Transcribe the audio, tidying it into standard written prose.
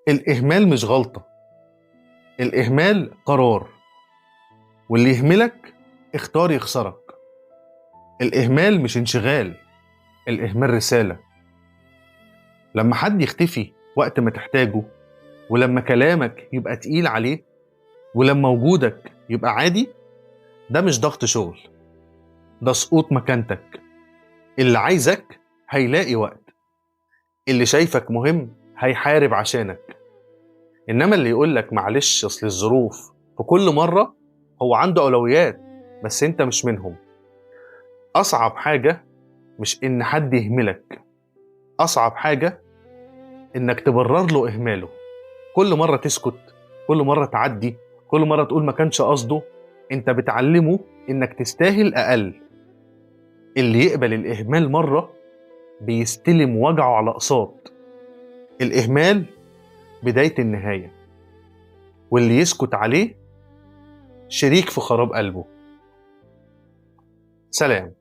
الإهمال مش غلطة، الإهمال قرار، واللي يهملك اختار يخسرك. الإهمال مش انشغال، الإهمال رسالة. لما حد يختفي وقت ما تحتاجه، ولما كلامك يبقى تقيل عليه، ولما وجودك يبقى عادي، ده مش ضغط شغل، ده سقوط مكانتك. اللي عايزك هيلاقي وقت، اللي شايفك مهم هيحارب عشانك. إنما اللي يقولك معلش أصل الظروف في كل مرة، هو عنده أولويات بس أنت مش منهم. أصعب حاجة مش إن حد يهملك، أصعب حاجة إنك تبرر له إهماله. كل مرة تسكت، كل مرة تعدي، كل مرة تقول ما كانش قصده، أنت بتعلمه إنك تستاهل أقل. اللي يقبل الإهمال مرة بيستلم وجعه على أقساط. الإهمال بداية النهاية، واللي يسكت عليه شريك في خراب قلبه. سلام.